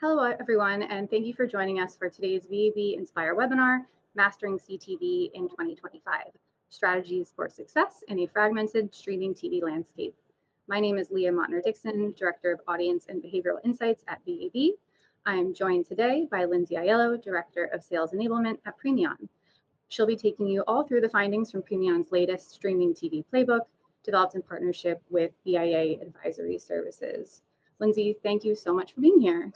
Hello, everyone, and thank you for joining us for today's VAB Inspire webinar, Mastering CTV in 2025, Strategies for Success in a Fragmented Streaming TV Landscape. My name is Leah Montner-Dixon, Director of Audience and Behavioral Insights at VAB. I am joined today by Lindsay Aiello, Director of Sales Enablement at PREMION. She'll be taking you all through the findings from PREMION's latest Streaming TV Playbook, developed in partnership with BIA Advisory Services. Lindsay, thank you so much for being here.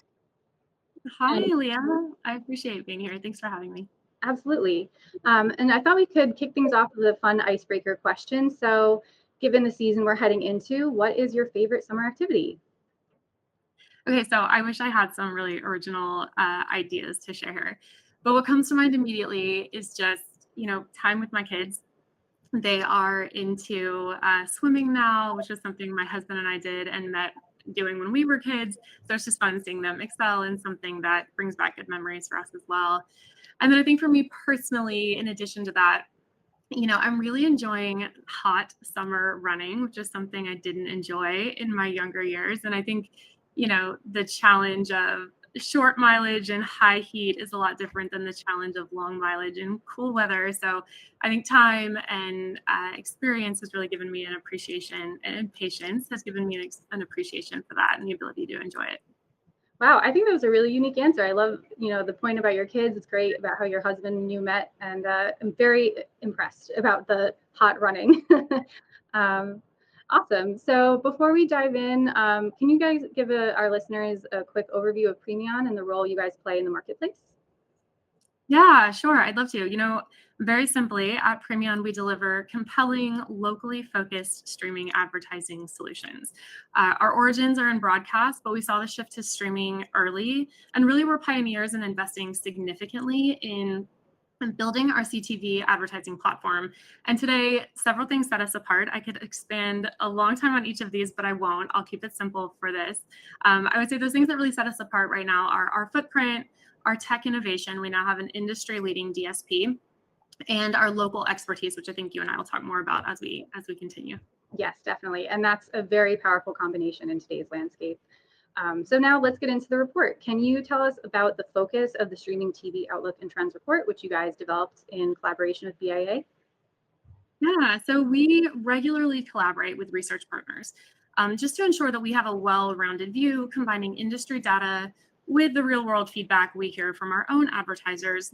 Hi, Leah. I appreciate being here. Thanks for having me. Absolutely. And I thought we could kick things off with a fun icebreaker question. So given the season we're heading into, what is your favorite summer activity? Okay, so I wish I had some really original ideas to share here. But what comes to mind immediately is just, time with my kids. They are into swimming now, which is something my husband and I did and met doing when we were kids. So it's just fun seeing them excel and something that brings back good memories for us as well. And then I think for me personally, in addition to that, I'm really enjoying hot summer running, which is something I didn't enjoy in my younger years. And I think, the challenge of short mileage and high heat is a lot different than the challenge of long mileage and cool weather. So I think time and experience has really given me an appreciation, and patience has given me an appreciation for that and the ability to enjoy it. Wow, I think that was a really unique answer. I love, the point about your kids. It's great about how your husband and you met, and I'm very impressed about the hot running. Awesome. So before we dive in, can you guys give our listeners a quick overview of PREMION and the role you guys play in the marketplace? Yeah, sure. I'd love to. Very simply, at PREMION, we deliver compelling, locally focused streaming advertising solutions. Our origins are in broadcast, but we saw the shift to streaming early, and really we're pioneers in investing significantly in building our CTV advertising platform. And today, several things set us apart. I could expand a long time on each of these, but I won't. I'll keep it simple for this. I would say those things that really set us apart right now are our footprint, our tech innovation. We now have an industry-leading DSP, and our local expertise, which I think you and I will talk more about as we continue. Yes, definitely. And that's a very powerful combination in today's landscape. So now let's get into the report. Can you tell us about the focus of the Streaming TV Outlook and Trends report, which you guys developed in collaboration with BIA? Yeah, so we regularly collaborate with research partners just to ensure that we have a well-rounded view, combining industry data with the real-world feedback we hear from our own advertisers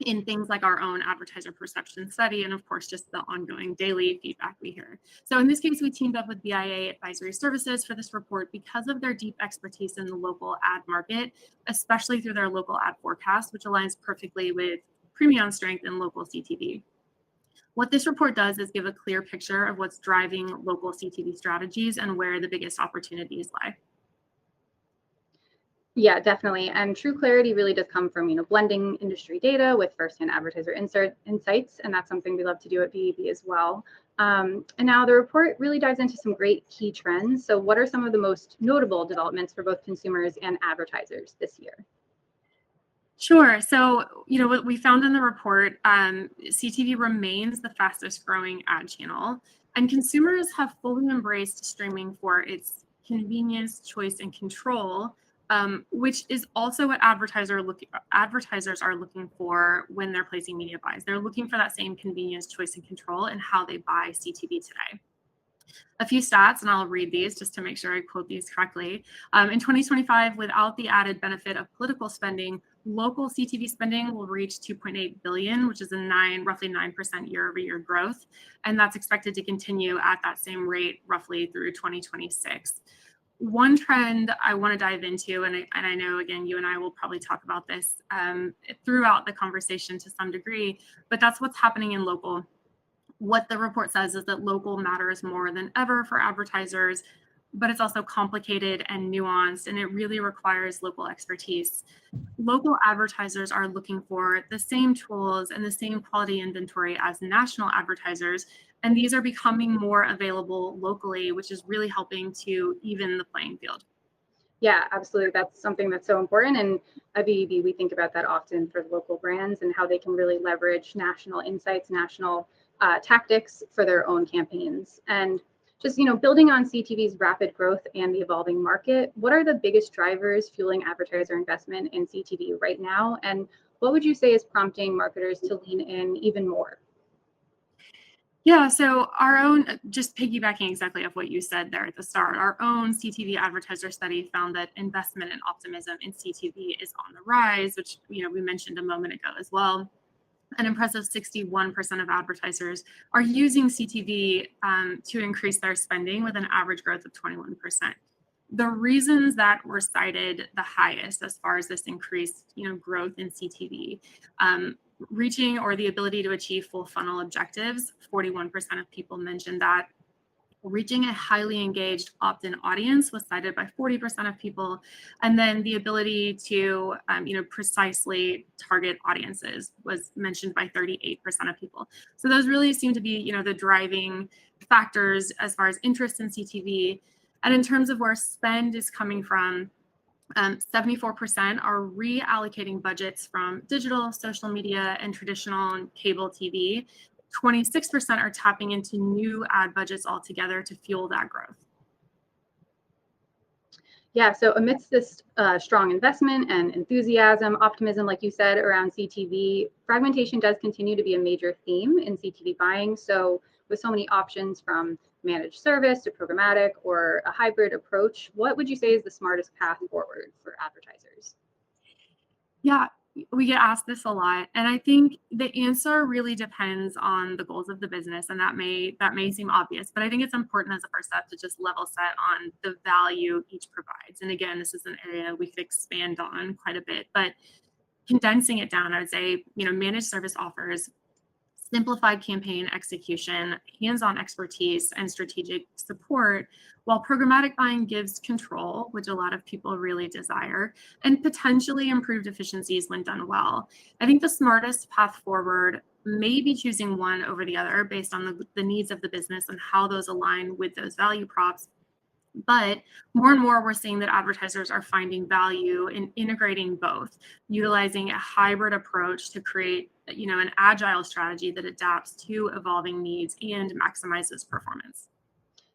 in things like our own advertiser perception study, and of course, just the ongoing daily feedback we hear. So in this case, we teamed up with BIA Advisory Services for this report because of their deep expertise in the local ad market, especially through their local ad forecast, which aligns perfectly with PREMION's strength in local CTV. What this report does is give a clear picture of what's driving local CTV strategies and where the biggest opportunities lie. Yeah, definitely. And true clarity really does come from, blending industry data with firsthand advertiser insights. And that's something we love to do at VAB as well. And now the report really dives into some great key trends. So what are some of the most notable developments for both consumers and advertisers this year? Sure. So, what we found in the report, CTV remains the fastest growing ad channel, and consumers have fully embraced streaming for its convenience, choice, and control, which is also what advertisers are looking for when they're placing media buys. They're looking for that same convenience, choice, and control in how they buy CTV today. A few stats, and I'll read these just to make sure I quote these correctly. In 2025, without the added benefit of political spending, local CTV spending will reach $2.8 billion, which is a roughly 9% year-over-year growth, and that's expected to continue at that same rate roughly through 2026. One trend I want to dive into, and I know, again, you and I will probably talk about this throughout the conversation to some degree, but that's what's happening in local. What the report says is that local matters more than ever for advertisers, but it's also complicated and nuanced, and it really requires local expertise. Local advertisers are looking for the same tools and the same quality inventory as national advertisers, and these are becoming more available locally, which is really helping to even the playing field. Yeah, absolutely. That's something that's so important. And at VAB, we think about that often for local brands and how they can really leverage national insights, national tactics for their own campaigns. And Just, building on CTV's rapid growth and the evolving market, what are the biggest drivers fueling advertiser investment in CTV right now? And what would you say is prompting marketers to lean in even more? Yeah, so our own, just piggybacking exactly off what you said there at the start, our own CTV advertiser study found that investment and optimism in CTV is on the rise, which we mentioned a moment ago as well. An impressive 61% of advertisers are using CTV to increase their spending with an average growth of 21%. The reasons that were cited the highest as far as this increased growth in CTV, reaching or the ability to achieve full funnel objectives, 41% of people mentioned that. Reaching a highly engaged opt-in audience was cited by 40% of people, and then the ability to precisely target audiences was mentioned by 38% of people. So those really seem to be the driving factors as far as interest in CTV. And in terms of where spend is coming from, 74% are reallocating budgets from digital, social media, and traditional and cable TV. 26% are tapping into new ad budgets altogether to fuel that growth. Yeah, so amidst this strong investment and enthusiasm, optimism, like you said, around CTV, fragmentation does continue to be a major theme in CTV buying. So with so many options from managed service to programmatic or a hybrid approach, what would you say is the smartest path forward for advertisers? Yeah, we get asked this a lot, and I think the answer really depends on the goals of the business, and that may seem obvious, but I think it's important as a first step to just level set on the value each provides. And again, this is an area we could expand on quite a bit, but condensing it down, I would say, managed service offers simplified campaign execution, hands-on expertise, and strategic support, while programmatic buying gives control, which a lot of people really desire, and potentially improved efficiencies when done well. I think the smartest path forward may be choosing one over the other based on the needs of the business and how those align with those value props. But more and more, we're seeing that advertisers are finding value in integrating both, utilizing a hybrid approach to create, an agile strategy that adapts to evolving needs and maximizes performance.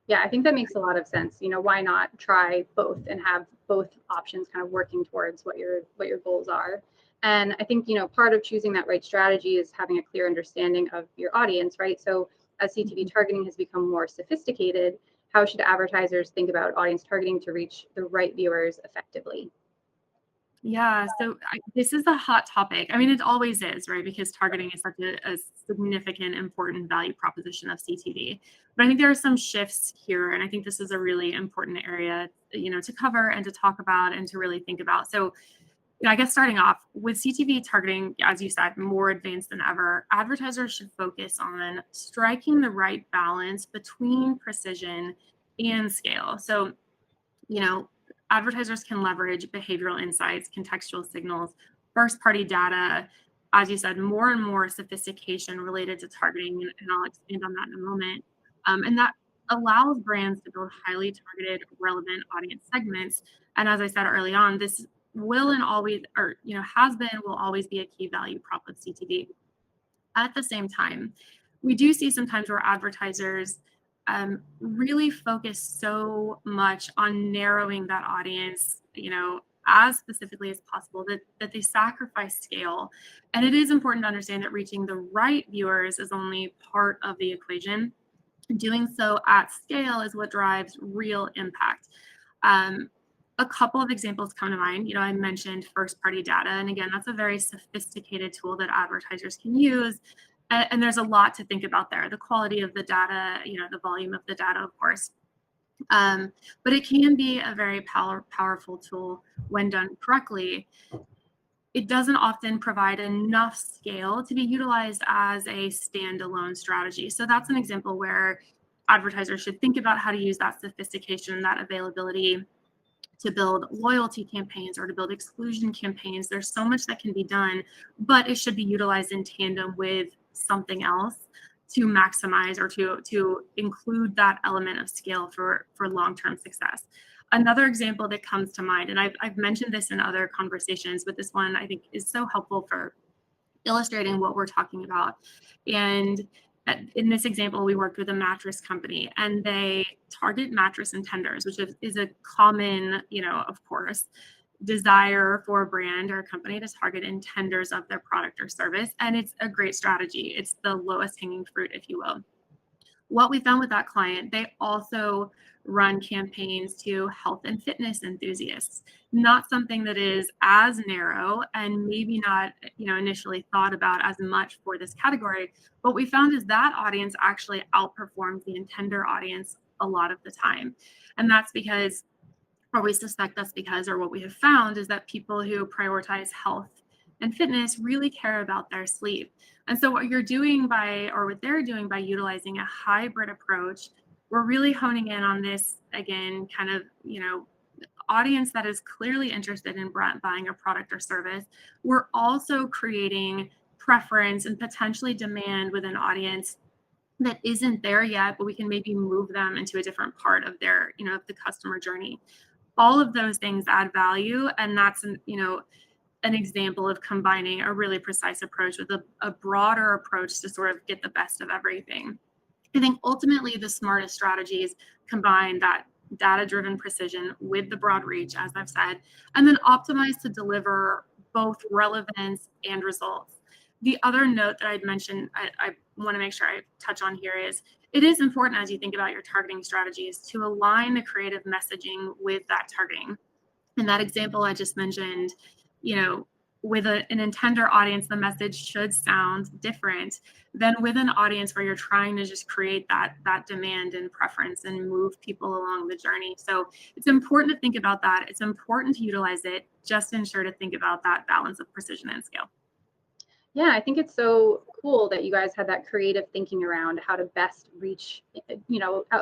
Yeah, I think that makes a lot of sense. Why not try both and have both options kind of working towards what your goals are? And I think, part of choosing that right strategy is having a clear understanding of your audience, right? So as CTV targeting has become more sophisticated, how should advertisers think about audience targeting to reach the right viewers effectively? Yeah, so this is a hot topic. I mean, it always is, right? Because targeting is such a significant, important value proposition of CTV. But I think there are some shifts here, and I think this is a really important area, to cover and to talk about and to really think about. So, I guess starting off with CTV targeting, as you said, more advanced than ever, advertisers should focus on striking the right balance between precision and scale. So, you know, advertisers can leverage behavioral insights, contextual signals, first party data, as you said, more and more sophistication related to targeting, and I'll expand on that in a moment. And that allows brands to build highly targeted, relevant audience segments. And as I said early on, this will and always, or has been, will always be a key value prop of CTV. At the same time, we do see sometimes where advertisers really focus so much on narrowing that audience, as specifically as possible, that they sacrifice scale. And it is important to understand that reaching the right viewers is only part of the equation. Doing so at scale is what drives real impact. A couple of examples come to mind. I mentioned first party data. And again, that's a very sophisticated tool that advertisers can use. And there's a lot to think about there. The quality of the data, the volume of the data, of course. But it can be a very powerful tool when done correctly. It doesn't often provide enough scale to be utilized as a standalone strategy. So that's an example where advertisers should think about how to use that sophistication, that availability to build loyalty campaigns or to build exclusion campaigns. There's so much that can be done, but it should be utilized in tandem with something else to maximize or to include that element of scale for long-term success. Another example that comes to mind, and I've mentioned this in other conversations, but this one I think is so helpful for illustrating what we're talking about. And In this example, we worked with a mattress company, and they target mattress intenders, which is a common, of course, desire for a brand or a company to target intenders of their product or service. And it's a great strategy. It's the lowest hanging fruit, if you will. What we found with that client, they also run campaigns to health and fitness enthusiasts, not something that is as narrow and maybe not, initially thought about as much for this category. What we found is that audience actually outperforms the intender audience a lot of the time. And that's because, or we suspect that's because, or what we have found is that people who prioritize health and fitness really care about their sleep. And so what you're doing what they're doing by utilizing a hybrid approach, we're really honing in on this, again, kind of, audience that is clearly interested in buying a product or service. We're also creating preference and potentially demand with an audience that isn't there yet, but we can maybe move them into a different part of their, of the customer journey. All of those things add value, and that's an example of combining a really precise approach with a broader approach to sort of get the best of everything. I think ultimately the smartest strategies combine that data-driven precision with the broad reach, as I've said, and then optimize to deliver both relevance and results. The other note that I'd mentioned, I want to make sure I touch on here is, it is important as you think about your targeting strategies to align the creative messaging with that targeting. In that example I just mentioned, with an intender audience, the message should sound different than with an audience where you're trying to just create that demand and preference and move people along the journey. So it's important to think about that. It's important to utilize it. Just ensure to think about that balance of precision and scale. Yeah, I think it's so cool that you guys had that creative thinking around how to best reach,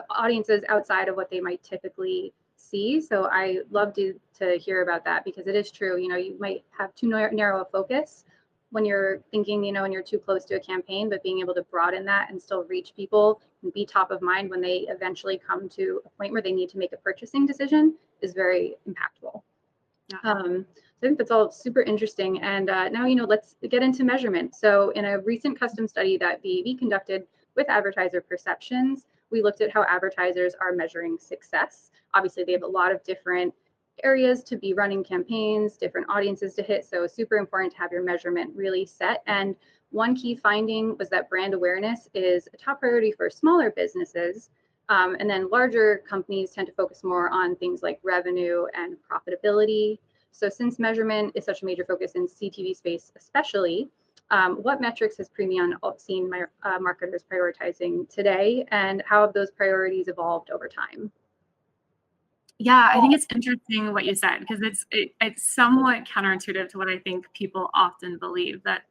audiences outside of what they might typically see. So I love to hear about that, because it is true. You might have too narrow a focus when you're thinking, when you're too close to a campaign, but being able to broaden that and still reach people and be top of mind when they eventually come to a point where they need to make a purchasing decision is very impactful. Yeah. I think that's all super interesting. And now, let's get into measurement. So in a recent custom study that BAV conducted with advertiser perceptions, we looked at how advertisers are measuring success. Obviously, they have a lot of different areas to be running campaigns, different audiences to hit. So super important to have your measurement really set. And one key finding was that brand awareness is a top priority for smaller businesses. And then larger companies tend to focus more on things like revenue and profitability. So since measurement is such a major focus in CTV space, especially, what metrics has PREMION seen marketers prioritizing today, and how have those priorities evolved over time? Yeah, I think it's interesting what you said, because it's somewhat counterintuitive to what I think people often believe, that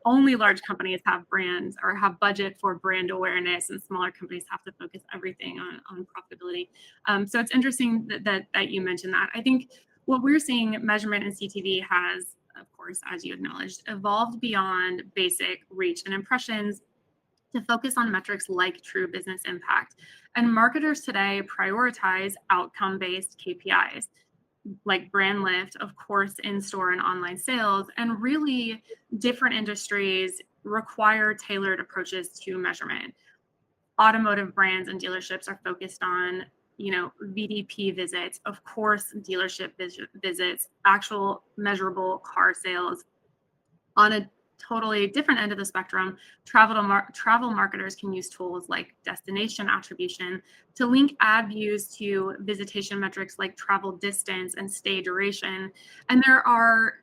only large companies have brands or have budget for brand awareness, and smaller companies have to focus everything on profitability. So it's interesting that you mentioned that. I think what we're seeing, measurement in CTV has, of course, as you acknowledged, evolved beyond basic reach and impressions to focus on metrics like true business impact. And marketers today prioritize outcome-based KPIs like brand lift, of course, in-store and online sales. And really, different industries require tailored approaches to measurement. Automotive brands and dealerships are focused on VDP visits, of course, dealership visits, actual measurable car sales. On a totally different end of the spectrum, travel marketers can use tools like destination attribution to link ad views to visitation metrics like travel distance and stay duration. And there are,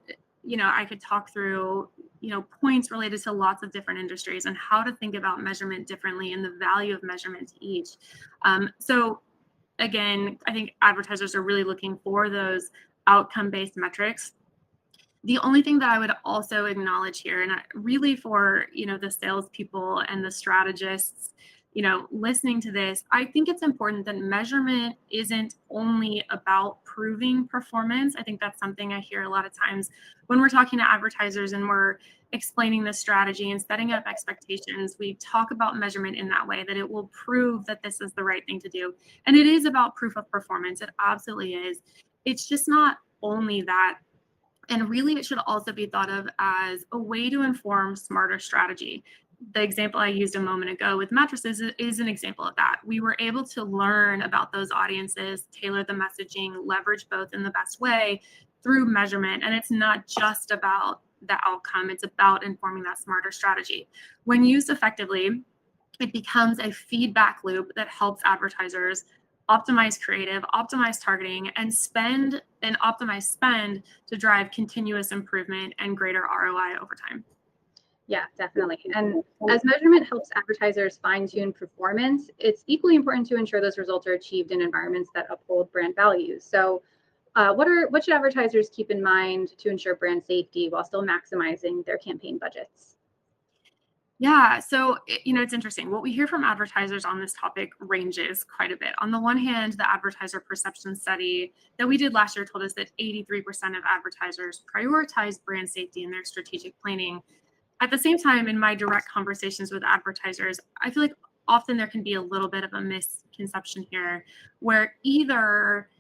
I could talk through, points related to lots of different industries and how to think about measurement differently and the value of measurement to each. So again, I think advertisers are really looking for those outcome-based metrics. The only thing that I would also acknowledge here, and really for the salespeople and the strategists, listening to this, I think it's important that measurement isn't only about proving performance. I think that's something I hear a lot of times when we're talking to advertisers and we're explaining the strategy and setting up expectations. We talk about measurement in that way, that it will prove that this is the right thing to do. And it is about proof of performance. It absolutely is. It's just not only that. And really, it should also be thought of as a way to inform smarter strategy. the example I used a moment ago with mattresses is an example of that. We were able to learn about those audiences, tailor the messaging, leverage both in the best way through measurement. And it's not just about the outcome, it's about informing that smarter strategy. When used effectively, it becomes a feedback loop that helps advertisers optimize creative, optimize targeting, and optimize spend to drive continuous improvement and greater ROI over time. Yeah, definitely. And as measurement helps advertisers fine-tune performance, it's equally important to ensure those results are achieved in environments that uphold brand values. So what should advertisers keep in mind to ensure brand safety while still maximizing their campaign budgets? Yeah, so it's interesting. What we hear from advertisers on this topic ranges quite a bit. On the one hand, the advertiser perception study that we did last year told us that 83% of advertisers prioritize brand safety in their strategic planning. At the same time, in my direct conversations with advertisers, I feel like often there can be a little bit of a misconception here where either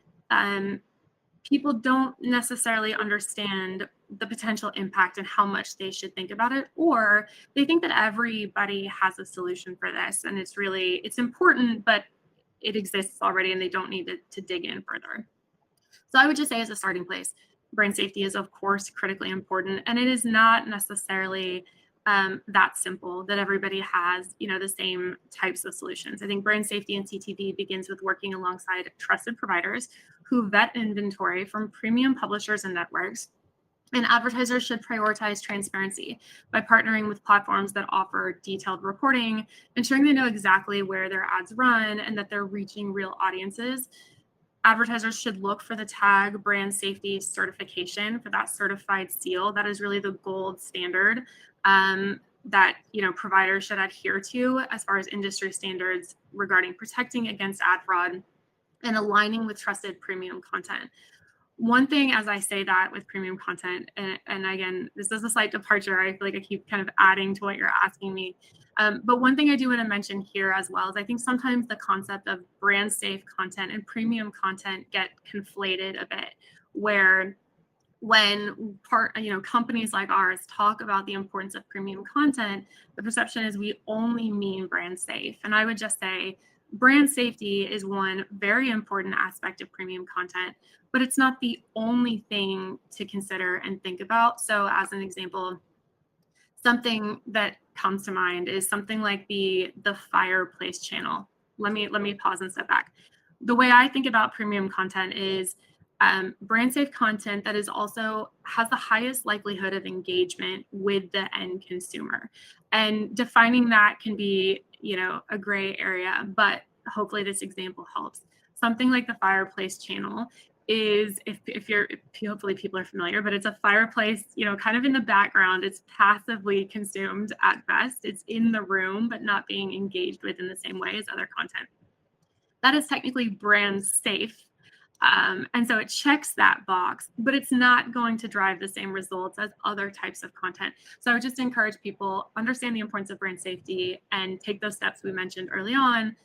people don't necessarily understand the potential impact and how much they should think about it, or they think that everybody has a solution for this and it's important, but it exists already and they don't need to dig in further. So I would just say, as a starting place, brand safety is of course critically important, and it is not necessarily that simple that everybody has the same types of solutions. I think brand safety in CTV begins with working alongside trusted providers who vet inventory from premium publishers and networks. And advertisers should prioritize transparency by partnering with platforms that offer detailed reporting, ensuring they know exactly where their ads run and that they're reaching real audiences. Advertisers should look for the tag brand safety certification, for that certified seal. That is really the gold standard that providers should adhere to as far as industry standards regarding protecting against ad fraud and aligning with trusted premium content. One thing, as I say that with premium content, and again, this is a slight departure. I feel like I keep kind of adding to what you're asking me. But one thing I do want to mention here as well is I think sometimes the concept of brand safe content and premium content get conflated a bit, where when companies like ours talk about the importance of premium content, the perception is we only mean brand safe. And I would just say brand safety is one very important aspect of premium content, but it's not the only thing to consider and think about. So as an example, something that comes to mind is something like the fireplace channel. Let me pause and step back. The way I think about premium content is brand safe content that is also has the highest likelihood of engagement with the end consumer. And defining that can be, a gray area, but hopefully this example helps. Something like the fireplace channel is, hopefully people are familiar, but it's a fireplace, kind of in the background. It's passively consumed at best. It's in the room, but not being engaged with in the same way as other content. That is technically brand safe. And so it checks that box, but it's not going to drive the same results as other types of content. So I would just encourage people understand the importance of brand safety and take those steps we mentioned early on.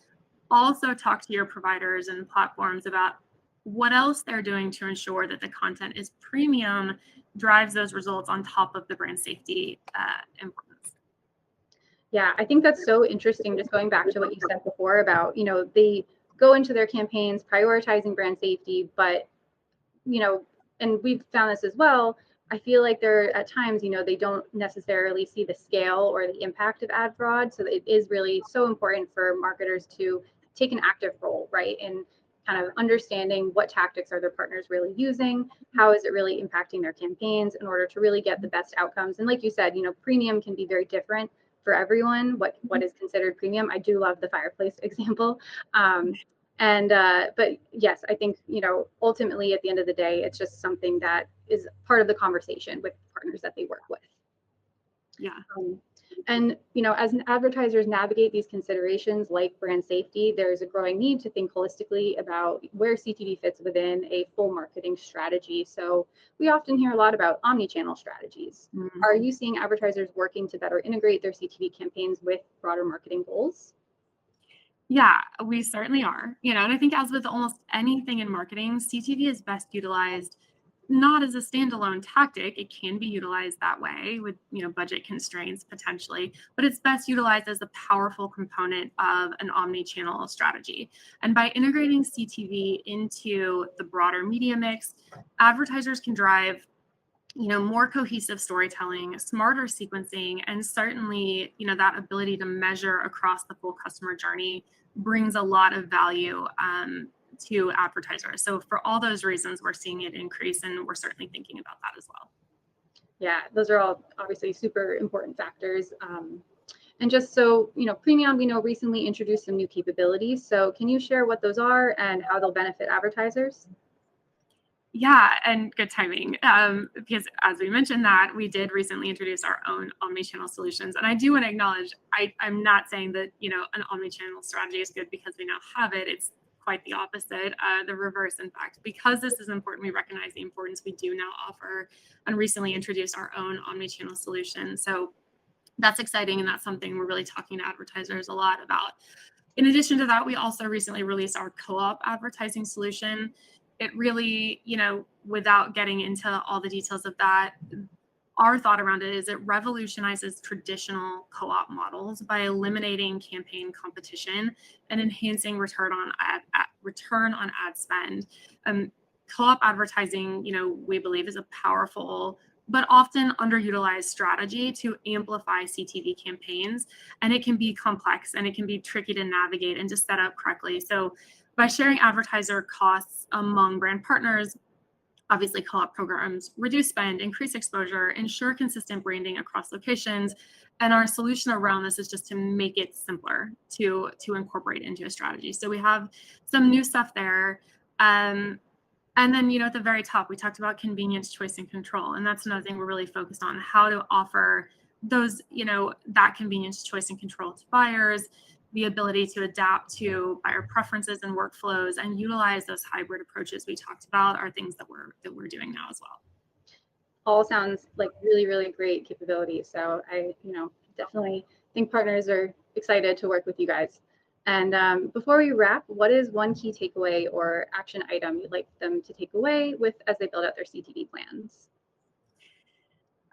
Also talk to your providers and platforms about what else they're doing to ensure that the content is premium, drives those results on top of the brand safety importance. Yeah, I think that's so interesting. Just going back to what you said before about, they go into their campaigns prioritizing brand safety, but, and we've found this as well. I feel like there at times, they don't necessarily see the scale or the impact of ad fraud. So it is really so important for marketers to take an active role, right? In kind of understanding what tactics are their partners really using, how is it really impacting their campaigns in order to really get the best outcomes. And like you said, premium can be very different for everyone, what is considered premium. I do love the fireplace example. But yes, I think, ultimately at the end of the day, it's just something that is part of the conversation with partners that they work with. Yeah. And, as advertisers navigate these considerations like brand safety, there's a growing need to think holistically about where CTV fits within a full marketing strategy. So we often hear a lot about omni-channel strategies. Mm-hmm. Are you seeing advertisers working to better integrate their CTV campaigns with broader marketing goals? Yeah, we certainly are. And I think as with almost anything in marketing, CTV is best utilized not as a standalone tactic. It can be utilized that way with, budget constraints potentially, but it's best utilized as a powerful component of an omni-channel strategy. And by integrating CTV into the broader media mix, advertisers can drive more cohesive storytelling, smarter sequencing, and certainly, that ability to measure across the full customer journey brings a lot of value to advertisers. So for all those reasons, we're seeing it increase, and we're certainly thinking about that as well. Yeah, those are all obviously super important factors. And just so, PREMION, we know, recently introduced some new capabilities. So can you share what those are and how they'll benefit advertisers? Yeah, and good timing, because as we mentioned that, we did recently introduce our own omni-channel solutions. And I do want to acknowledge, I'm not saying that, an omni-channel strategy is good because we now have it. It's quite the opposite, the reverse, in fact. Because this is important, we recognize the importance. We do now offer and recently introduced our own omni-channel solution. So that's exciting, and that's something we're really talking to advertisers a lot about. In addition to that, we also recently released our co-op advertising solution. It really, without getting into all the details of that, our thought around it is it revolutionizes traditional co-op models by eliminating campaign competition and enhancing return on ad spend. Co-op advertising, we believe, is a powerful but often underutilized strategy to amplify CTV campaigns. And it can be complex, and it can be tricky to navigate and to set up correctly. So by sharing advertiser costs among brand partners, obviously co-op programs reduce spend, increase exposure, ensure consistent branding across locations. And our solution around this is just to make it simpler to incorporate into a strategy. So we have some new stuff there. And then, at the very top, we talked about convenience, choice, and control. And that's another thing we're really focused on, how to offer those, that convenience, choice, and control to buyers, the ability to adapt to buyer preferences and workflows, and utilize those hybrid approaches we talked about are things that we're doing now as well. All sounds like really, really great capabilities. So I, definitely think partners are excited to work with you guys. And before we wrap, what is one key takeaway or action item you'd like them to take away with as they build out their CTV plans?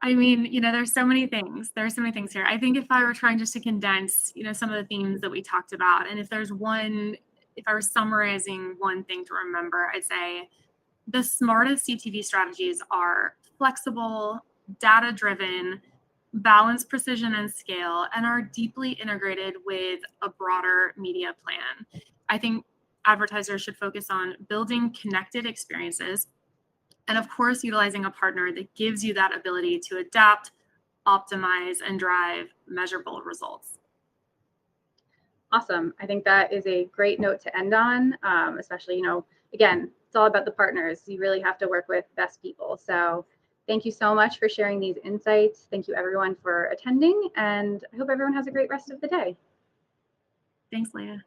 I mean, there's so many things. There's so many things here. I think if I were trying just to condense, some of the themes that we talked about, and if I was summarizing one thing to remember, I'd say the smartest CTV strategies are flexible, data-driven, balance precision and scale, and are deeply integrated with a broader media plan. I think advertisers should focus on building connected experiences, and of course, utilizing a partner that gives you that ability to adapt, optimize, and drive measurable results. Awesome. I think that is a great note to end on, especially, again, it's all about the partners. You really have to work with best people. So thank you so much for sharing these insights. Thank you, everyone, for attending. And I hope everyone has a great rest of the day. Thanks, Leah.